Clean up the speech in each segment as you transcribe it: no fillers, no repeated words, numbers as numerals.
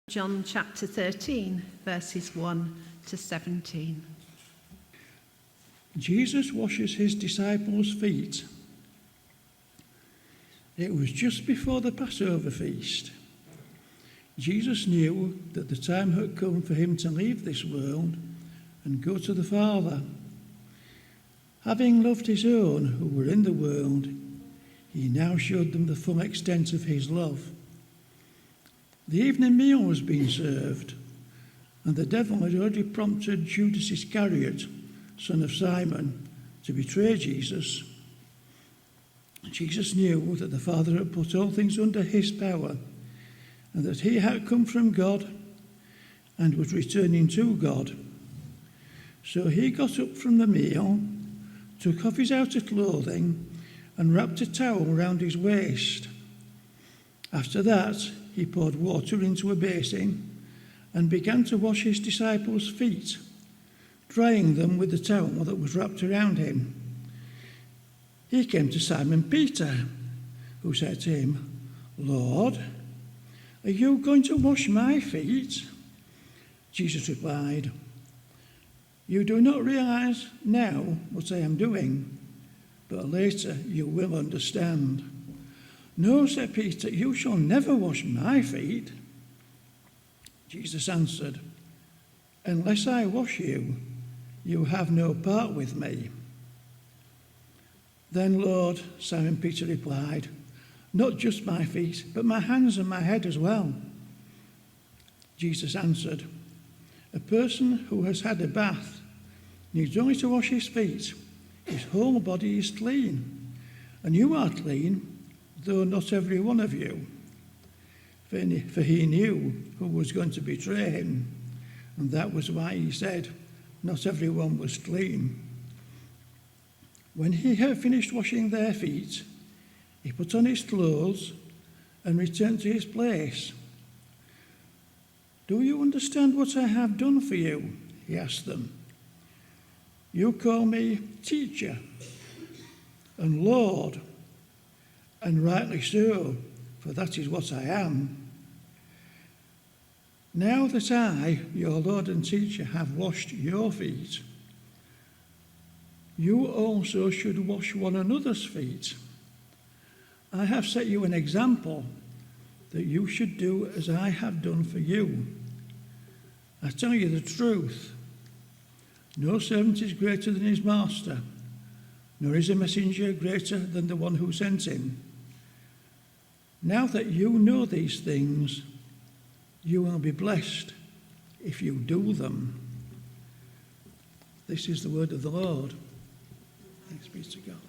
John chapter 13, verses 1 to 17. Jesus washes his disciples' feet. It was just before the Passover feast. Jesus knew that the time had come for him to leave this world and go to the Father. Having loved his own who were in the world, he now showed them the full extent of his love. The evening meal was being served, and the devil had already prompted Judas Iscariot, son of Simon, to betray Jesus. Jesus knew that the Father had put all things under his power, and that he had come from God and was returning to God. So he got up from the meal, took off his outer clothing, and wrapped a towel round his waist. After that, he poured water into a basin and began to wash his disciples' feet, drying them with the towel that was wrapped around him. He came to Simon Peter, who said to him, "Lord, are you going to wash my feet?" Jesus replied, "You do not realize now what I am doing, but later you will understand." "No," said Peter, "you shall never wash my feet." Jesus answered, "Unless I wash you, you have no part with me." "Then, Lord," Simon Peter replied, "not just my feet, but my hands and my head as well." Jesus answered, "A person who has had a bath needs only to wash his feet. His whole body is clean, and you are clean, though not every one of you." For he knew who was going to betray him, and that was why he said, "Not everyone was clean." When he had finished washing their feet, he put on his clothes and returned to his place. "Do you understand what I have done for you?" he asked them. "You call me teacher and Lord, and rightly so, for that is what I am. Now that I, your Lord and teacher, have washed your feet, you also should wash one another's feet. I have set you an example that you should do as I have done for you. I tell you the truth, no servant is greater than his master, nor is a messenger greater than the one who sent him. Now that you know these things, you will be blessed if you do them." This is the word of the Lord. Thanks be to God.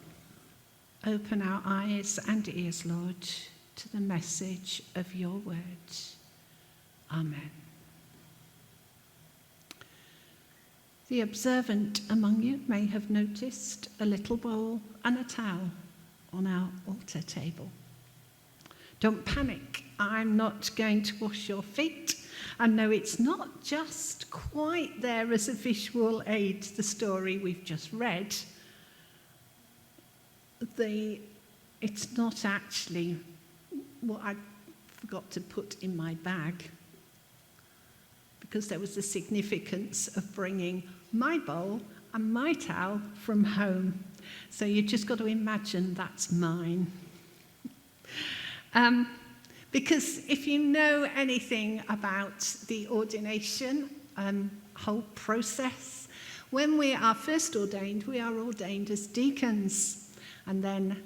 Open our eyes and ears, Lord, to the message of your word. Amen. The observant among you may have noticed a little bowl and a towel on our altar table. Don't panic, I'm not going to wash your feet. And no, it's not just quite there as a visual aid to the story we've just read. It's not actually what I forgot to put in my bag, because there was the significance of bringing my bowl and my towel from home. So you just got to imagine that's mine. Because if you know anything about the ordination whole process, when we are first ordained, we are ordained as deacons. And then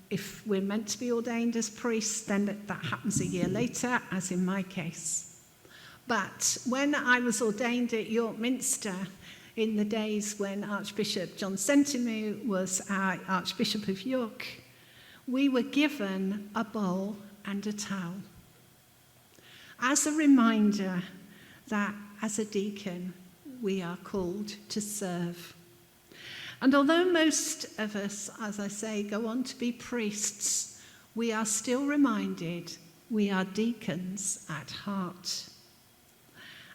if we're meant to be ordained as priests, then that happens a year later, as in my case. But when I was ordained at York Minster, in the days when Archbishop John Sentamu was our Archbishop of York, we were given a bowl and a towel as a reminder that as a deacon we are called to serve. And although most of us, as I say, go on to be priests, we are still reminded we are deacons at heart.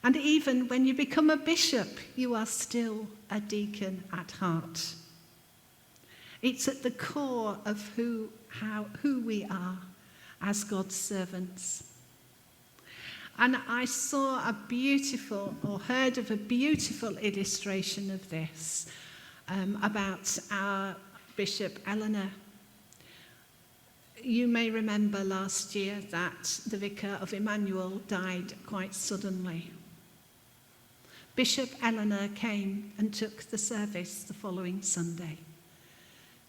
And even when you become a bishop, you are still a deacon at heart. It's at the core of who we are as God's servants. And I saw heard of a beautiful illustration of this about our Bishop Eleanor. You may remember last year that the vicar of Emmanuel died quite suddenly. Bishop Eleanor came and took the service the following Sunday.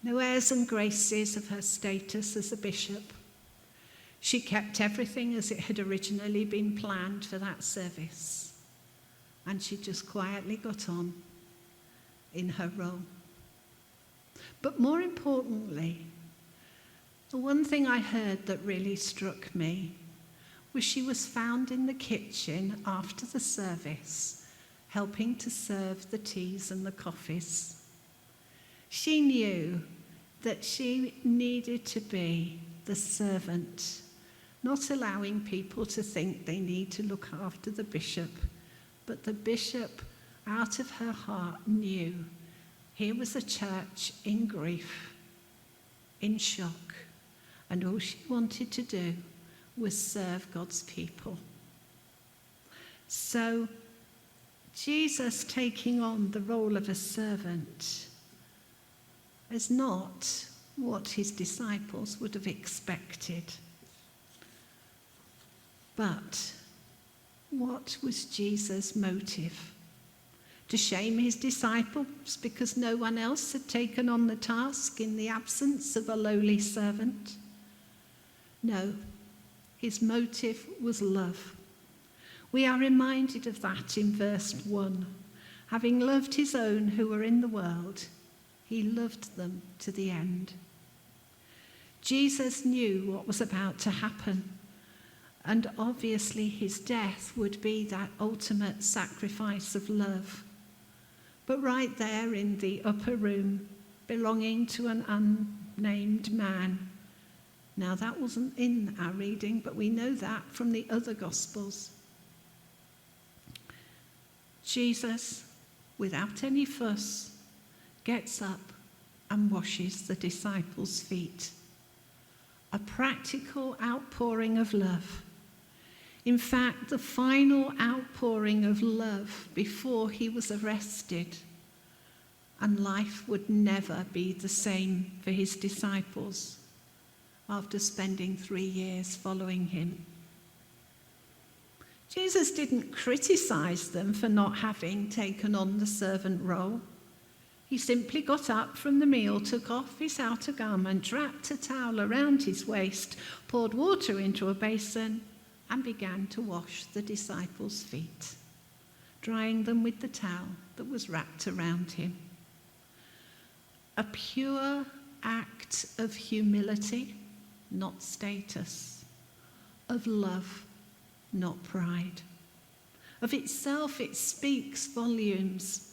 No airs and graces of her status as a bishop. She kept everything as it had originally been planned for that service. And she just quietly got on in her role. But more importantly, the one thing I heard that really struck me was she was found in the kitchen after the service, helping to serve the teas and the coffees. She knew that she needed to be the servant, not allowing people to think they need to look after the bishop, but the bishop, out of her heart, knew here was a church in grief, in shock, and all she wanted to do was serve God's people. So Jesus taking on the role of a servant is not what his disciples would have expected. But what was Jesus' motive? To shame his disciples because no one else had taken on the task in the absence of a lowly servant? No, his motive was love. We are reminded of that in verse 1. Having loved his own who were in the world, he loved them to the end. Jesus knew what was about to happen, and obviously his death would be that ultimate sacrifice of love. But right there in the upper room, belonging to an unnamed man. Now that wasn't in our reading, but we know that from the other Gospels. Jesus, without any fuss, gets up and washes the disciples' feet. A practical outpouring of love. In fact, the final outpouring of love before he was arrested. And life would never be the same for his disciples after spending 3 years following him. Jesus didn't criticize them for not having taken on the servant role. He simply got up from the meal, took off his outer garment, wrapped a towel around his waist, poured water into a basin, and began to wash the disciples' feet, drying them with the towel that was wrapped around him. A pure act of humility, not status, of love, not pride. Of itself, it speaks volumes.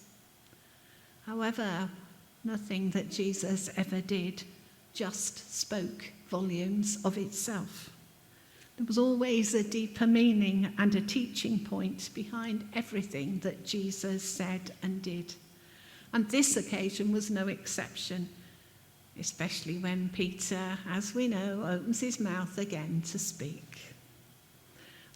However, nothing that Jesus ever did just spoke volumes of itself. There was always a deeper meaning and a teaching point behind everything that Jesus said and did. And this occasion was no exception, especially when Peter, as we know, opens his mouth again to speak.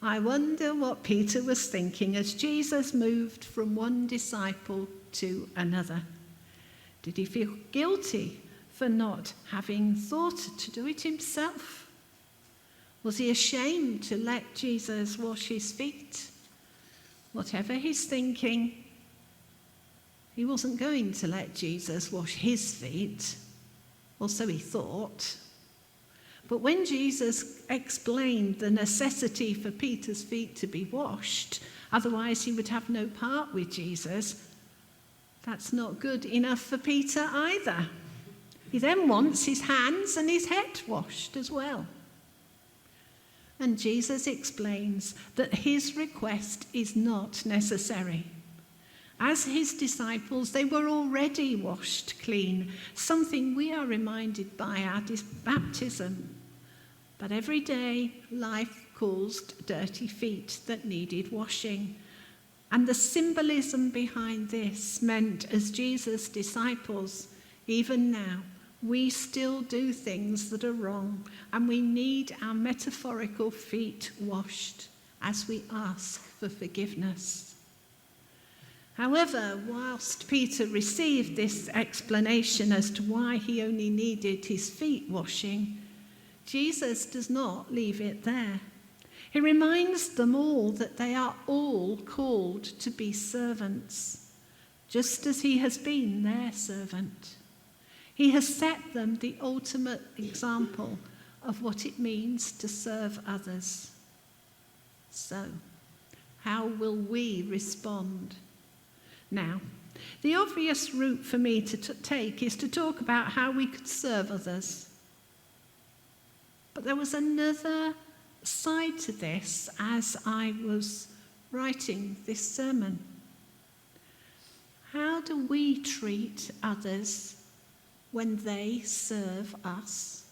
I wonder what Peter was thinking as Jesus moved from one disciple to another. Did he feel guilty for not having thought to do it himself? Was he ashamed to let Jesus wash his feet? Whatever his thinking, he wasn't going to let Jesus wash his feet, or so he thought. But when Jesus explained the necessity for Peter's feet to be washed, otherwise he would have no part with Jesus, that's not good enough for Peter either. He then wants his hands and his head washed as well. And Jesus explains that his request is not necessary. As his disciples, they were already washed clean, something we are reminded by our baptism. But every day, life caused dirty feet that needed washing. And the symbolism behind this meant, as Jesus' disciples, even now, we still do things that are wrong, and we need our metaphorical feet washed as we ask for forgiveness. However, whilst Peter received this explanation as to why he only needed his feet washing, Jesus does not leave it there. He reminds them all that they are all called to be servants, just as he has been their servant. He has set them the ultimate example of what it means to serve others. So, how will we respond? Now, the obvious route for me to take is to talk about how we could serve others. But there was another side to this as I was writing this sermon. How do we treat others when they serve us?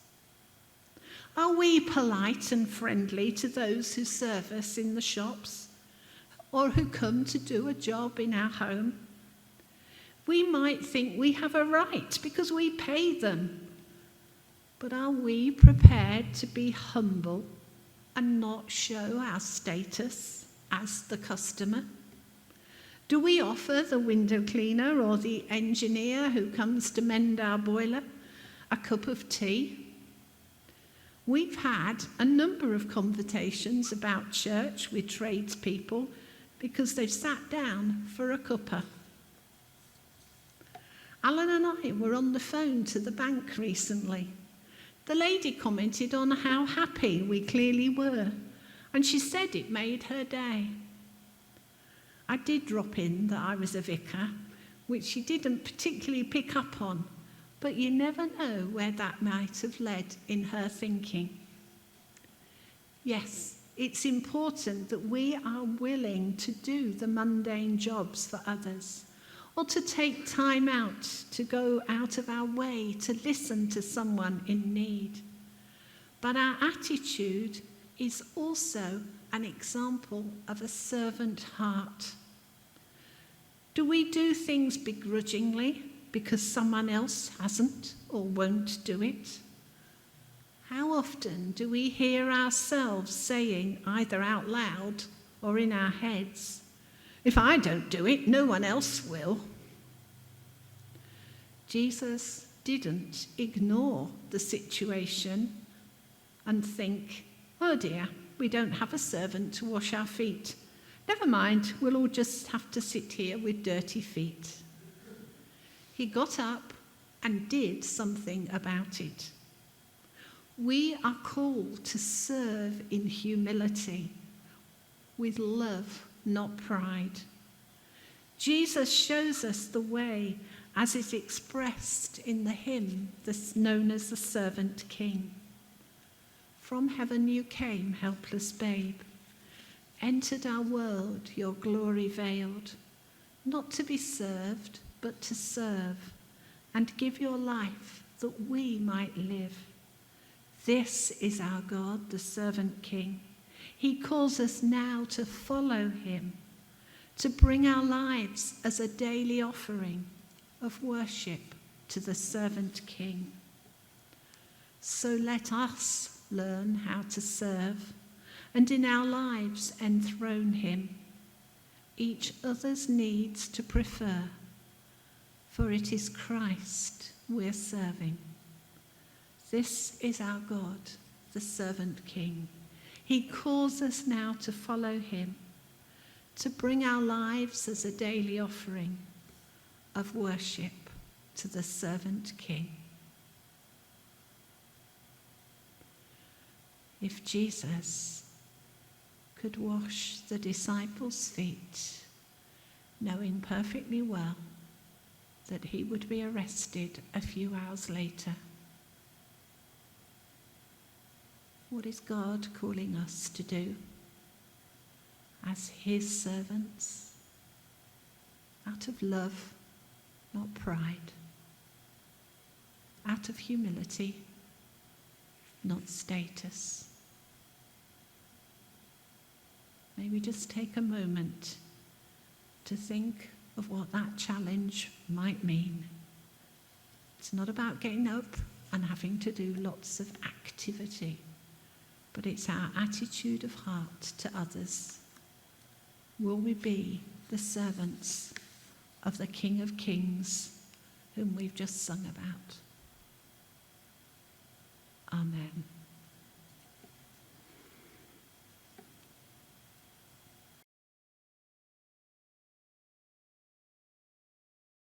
Are we polite and friendly to those who serve us in the shops or who come to do a job in our home? We might think we have a right because we pay them. But are we prepared to be humble and not show our status as the customer? Do we offer the window cleaner or the engineer who comes to mend our boiler a cup of tea? We've had a number of conversations about church with tradespeople because they've sat down for a cuppa. Alan and I were on the phone to the bank recently. The lady commented on how happy we clearly were, and she said it made her day. I did drop in that I was a vicar, which she didn't particularly pick up on, but you never know where that might have led in her thinking. Yes, it's important that we are willing to do the mundane jobs for others, or to take time out to go out of our way to listen to someone in need. But our attitude is also an example of a servant heart. Do we do things begrudgingly because someone else hasn't or won't do it? How often do we hear ourselves saying, either out loud or in our heads, "If I don't do it, no one else will"? Jesus didn't ignore the situation and think, "Oh dear, we don't have a servant to wash our feet. Never mind, we'll all just have to sit here with dirty feet." He got up and did something about it. We are called to serve in humility, with love, not pride. Jesus shows us the way as is expressed in the hymn that's known as the Servant King. From heaven you came, helpless babe, entered our world, your glory veiled, not to be served, but to serve, and give your life that we might live. This is our God, the Servant King. He calls us now to follow him, to bring our lives as a daily offering of worship to the Servant King. So let us learn how to serve, and in our lives enthrone him, each other's needs to prefer, for it is Christ we're serving. This is our God, the Servant King. He calls us now to follow him, to bring our lives as a daily offering of worship to the Servant King. If Jesus could wash the disciples' feet, knowing perfectly well that he would be arrested a few hours later, what is God calling us to do as his servants? Out of love, not pride. Out of humility, not status. May we just take a moment to think of what that challenge might mean. It's not about getting up and having to do lots of activity, but it's our attitude of heart to others. Will we be the servants of the King of Kings whom we've just sung about?